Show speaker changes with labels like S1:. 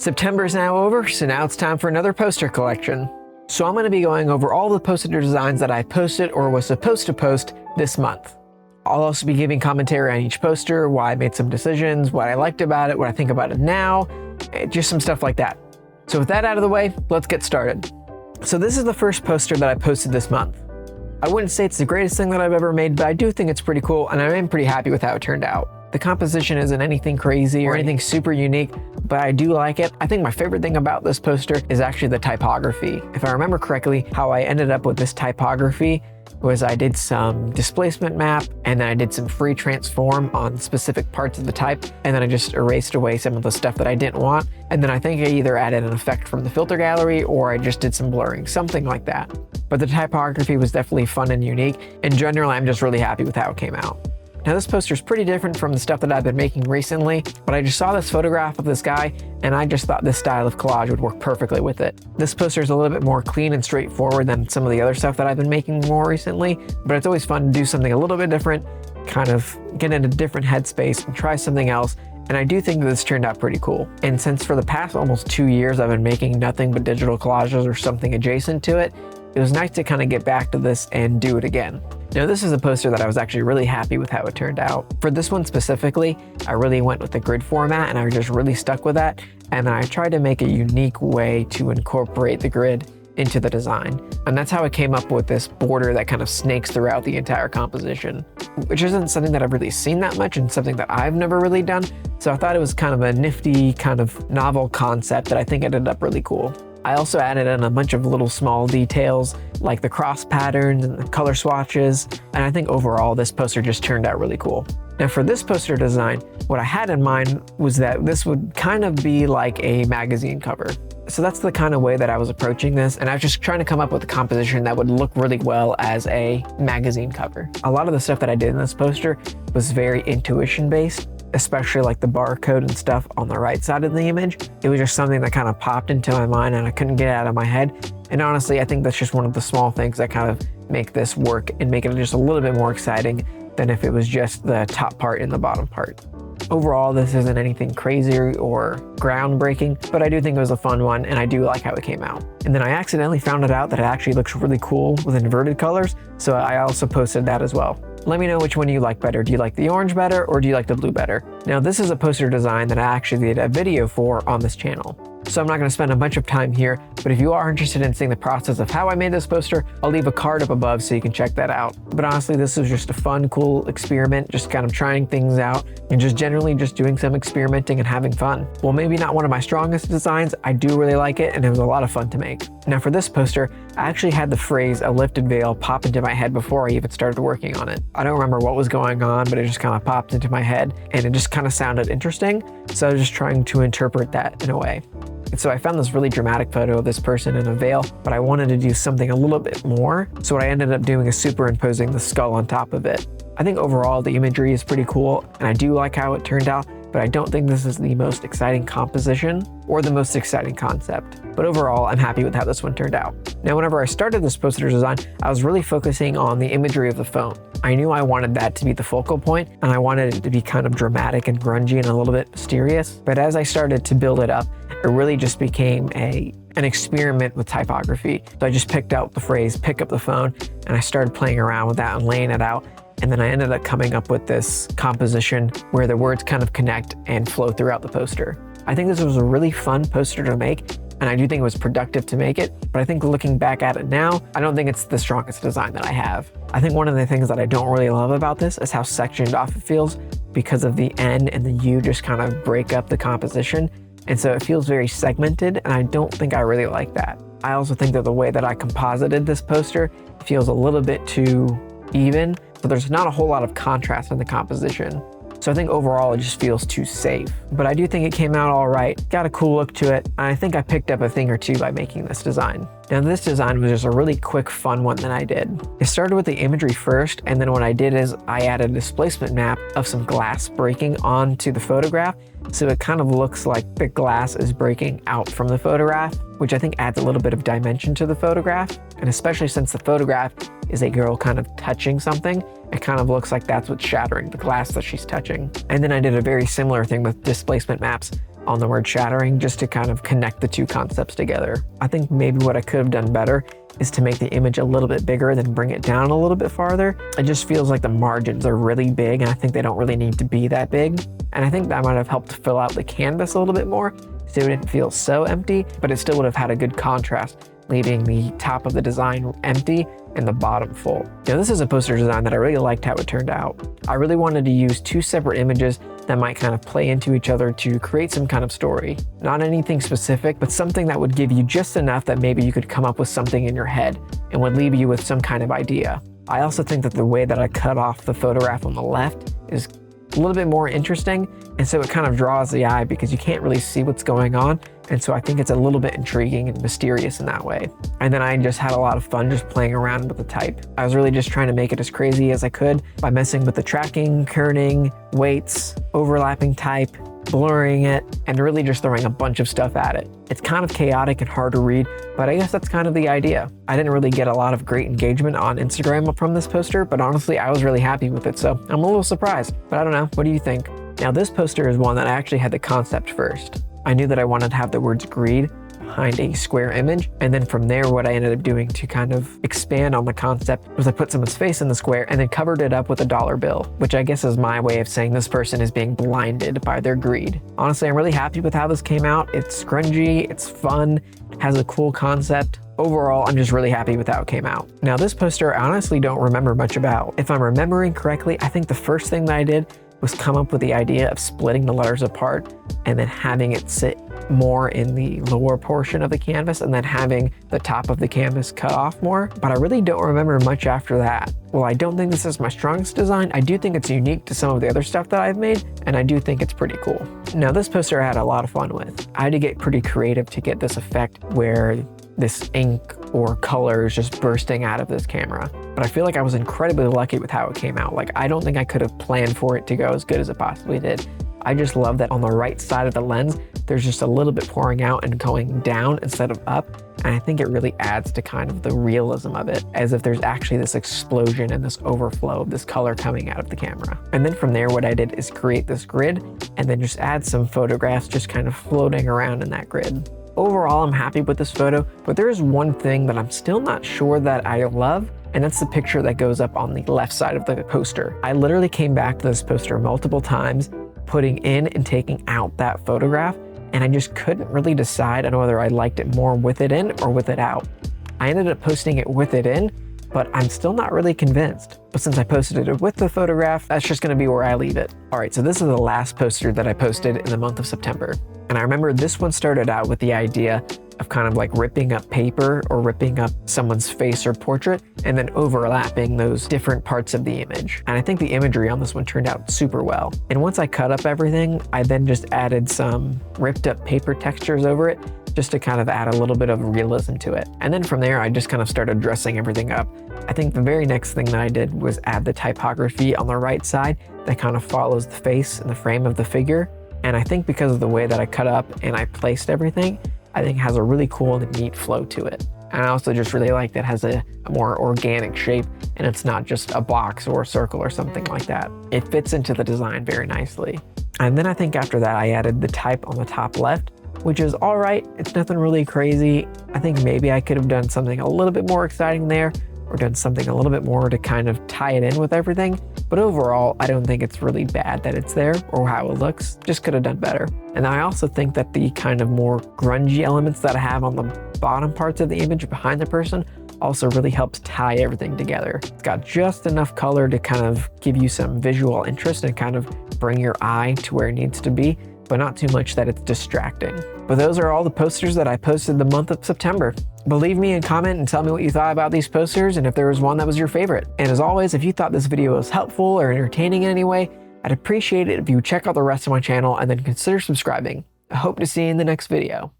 S1: September is now over, so now it's time for another poster collection. So I'm going to be going over all the poster designs that I posted or was supposed to post this month. I'll also be giving commentary on each poster, why I made some decisions, what I liked about it, what I think about it now, just some stuff like that. So with that out of the way, let's get started. So this is the first poster that I posted this month. I wouldn't say it's the greatest thing that I've ever made, but I do think it's pretty cool and I'm pretty happy with how it turned out. The composition isn't anything crazy or anything super unique, but I do like it. I think my favorite thing about this poster is actually the typography. If I remember correctly, how I ended up with this typography was I did some displacement map and then I did some free transform on specific parts of the type, and then I just erased away some of the stuff that I didn't want. And then I think I either added an effect from the filter gallery or I just did some blurring, something like that. But the typography was definitely fun and unique. In general, I'm just really happy with how it came out. Now this poster is pretty different from the stuff that I've been making recently, but I just saw this photograph of this guy and I just thought this style of collage would work perfectly with it. This poster is a little bit more clean and straightforward than some of the other stuff that I've been making more recently, but it's always fun to do something a little bit different, kind of get in a different headspace and try something else. And I do think that this turned out pretty cool. And since for the past almost 2 years I've been making nothing but digital collages or something adjacent to it, it was nice to kind of get back to this and do it again. Now this is a poster that I was actually really happy with how it turned out. For this one specifically, I really went with the grid format and I just really stuck with that. And then I tried to make a unique way to incorporate the grid into the design. And that's how I came up with this border that kind of snakes throughout the entire composition, which isn't something that I've really seen that much and something that I've never really done. So I thought it was kind of a nifty, kind of novel concept that I think ended up really cool. I also added in a bunch of little small details like the cross patterns and the color swatches, and I think overall this poster just turned out really cool. Now for this poster design, what I had in mind was that this would kind of be like a magazine cover. So that's the kind of way that I was approaching this, and I was just trying to come up with a composition that would look really well as a magazine cover. A lot of the stuff that I did in this poster was very intuition based, especially like the barcode and stuff on the right side of the image. It was just something that kind of popped into my mind and I couldn't get it out of my head. And honestly, I think that's just one of the small things that kind of make this work and make it just a little bit more exciting than if it was just the top part and the bottom part. Overall, this isn't anything crazy or groundbreaking, but I do think it was a fun one and I do like how it came out. And then I accidentally found it out that it actually looks really cool with inverted colors, so I also posted that as well. Let me know which one you like better. Do you like the orange better or do you like the blue better? Now this is a poster design that I actually did a video for on this channel. So I'm not going to spend a bunch of time here, but if you are interested in seeing the process of how I made this poster, I'll leave a card up above so you can check that out. But honestly, this was just a fun, cool experiment, just kind of trying things out and just generally just doing some experimenting and having fun. Well, maybe not one of my strongest designs, I do really like it and it was a lot of fun to make. Now for this poster, I actually had the phrase "a lifted veil" pop into my head before I even started working on it. I don't remember what was going on, but it just kind of popped into my head and it just kind of sounded interesting. So I was just trying to interpret that in a way. And so I found this really dramatic photo of this person in a veil, but I wanted to do something a little bit more. So what I ended up doing is superimposing the skull on top of it. I think overall the imagery is pretty cool and I do like how it turned out, but I don't think this is the most exciting composition or the most exciting concept. But overall, I'm happy with how this one turned out. Now, whenever I started this poster design, I was really focusing on the imagery of the phone. I knew I wanted that to be the focal point, and I wanted it to be kind of dramatic and grungy and a little bit mysterious. But as I started to build it up, it really just became an experiment with typography. So I just picked out the phrase, "pick up the phone," and I started playing around with that and laying it out. And then I ended up coming up with this composition where the words kind of connect and flow throughout the poster. I think this was a really fun poster to make, and I do think it was productive to make it, but I think looking back at it now, I don't think it's the strongest design that I have. I think one of the things that I don't really love about this is how sectioned off it feels because of the N and the U just kind of break up the composition. And so it feels very segmented, and I don't think I really like that. I also think that the way that I composited this poster feels a little bit too even, so there's not a whole lot of contrast in the composition. So I think overall it just feels too safe. But I do think it came out all right, got a cool look to it, and I think I picked up a thing or two by making this design. Now this design was just a really quick, fun one that I did. It started with the imagery first, and then what I did is I added a displacement map of some glass breaking onto the photograph, so it kind of looks like the glass is breaking out from the photograph, which I think adds a little bit of dimension to the photograph. And especially since the photograph is a girl kind of touching something, it kind of looks like that's what's shattering, the glass that she's touching. And then I did a very similar thing with displacement maps on the word shattering just to kind of connect the two concepts together. I think maybe what I could have done better is to make the image a little bit bigger, then bring it down a little bit farther. It just feels like the margins are really big, and I think they don't really need to be that big. And I think that might have helped fill out the canvas a little bit more, so it didn't feel so empty, but it still would have had a good contrast, leaving the top of the design empty and the bottom full. Now, this is a poster design that I really liked how it turned out. I really wanted to use two separate images that might kind of play into each other to create some kind of story. Not anything specific, but something that would give you just enough that maybe you could come up with something in your head and would leave you with some kind of idea. I also think that the way that I cut off the photograph on the left is a little bit more interesting, and so it kind of draws the eye because you can't really see what's going on, and so I think it's a little bit intriguing and mysterious in that way. And then I just had a lot of fun just playing around with the type. I was really just trying to make it as crazy as I could by messing with the tracking, kerning, weights, overlapping type, blurring it, and really just throwing a bunch of stuff at it. It's kind of chaotic and hard to read, but I guess that's kind of the idea. I didn't really get a lot of great engagement on Instagram from this poster, but honestly, I was really happy with it, so I'm a little surprised. But I don't know, what do you think? Now, this poster is one that I actually had the concept first. I knew that I wanted to have the words greed behind a square image, and then from there what I ended up doing to kind of expand on the concept was I put someone's face in the square and then covered it up with a dollar bill, which I guess is my way of saying this person is being blinded by their greed. Honestly, I'm really happy with how this came out. It's grungy, it's fun, has a cool concept. Overall, I'm just really happy with how it came out. Now, this poster I honestly don't remember much about. If I'm remembering correctly, I think the first thing that I did was come up with the idea of splitting the letters apart and then having it sit more in the lower portion of the canvas and then having the top of the canvas cut off more. But I really don't remember much after that. Well, I don't think this is my strongest design. I do think it's unique to some of the other stuff that I've made, and I do think it's pretty cool. Now, this poster I had a lot of fun with. I had to get pretty creative to get this effect where this ink or color is just bursting out of this camera. But I feel like I was incredibly lucky with how it came out. Like, I don't think I could have planned for it to go as good as it possibly did. I just love that on the right side of the lens, there's just a little bit pouring out and going down instead of up. And I think it really adds to kind of the realism of it, as if there's actually this explosion and this overflow of this color coming out of the camera. And then from there, what I did is create this grid and then just add some photographs just kind of floating around in that grid. Overall, I'm happy with this photo, but there is one thing that I'm still not sure that I love, and that's the picture that goes up on the left side of the poster. I literally came back to this poster multiple times, putting in and taking out that photograph, and I just couldn't really decide on whether I liked it more with it in or with it out. I ended up posting it with it in, but I'm still not really convinced. But since I posted it with the photograph, that's just gonna be where I leave it. All right, so this is the last poster that I posted in the month of September. And I remember this one started out with the idea of kind of like ripping up paper or ripping up someone's face or portrait and then overlapping those different parts of the image. And I think the imagery on this one turned out super well. And once I cut up everything, I then just added some ripped up paper textures over it just to kind of add a little bit of realism to it. And then from there, I just kind of started dressing everything up. I think the very next thing that I did was add the typography on the right side that kind of follows the face and the frame of the figure. And I think because of the way that I cut up and I placed everything, I think it has a really cool and neat flow to it. And I also just really like that it has a more organic shape and it's not just a box or a circle or something like that. It fits into the design very nicely. And then I think after that, I added the type on the top left, which is all right. It's nothing really crazy. I think maybe I could have done something a little bit more exciting there or done something a little bit more to kind of tie it in with everything. But overall, I don't think it's really bad that it's there or how it looks. Just could have done better. And I also think that the kind of more grungy elements that I have on the bottom parts of the image behind the person also really helps tie everything together. It's got just enough color to kind of give you some visual interest and kind of bring your eye to where it needs to be, but not too much that it's distracting. But those are all the posters that I posted the month of September. Leave me a comment and tell me what you thought about these posters and if there was one that was your favorite. And as always, if you thought this video was helpful or entertaining in any way, I'd appreciate it if you would check out the rest of my channel and then consider subscribing. I hope to see you in the next video.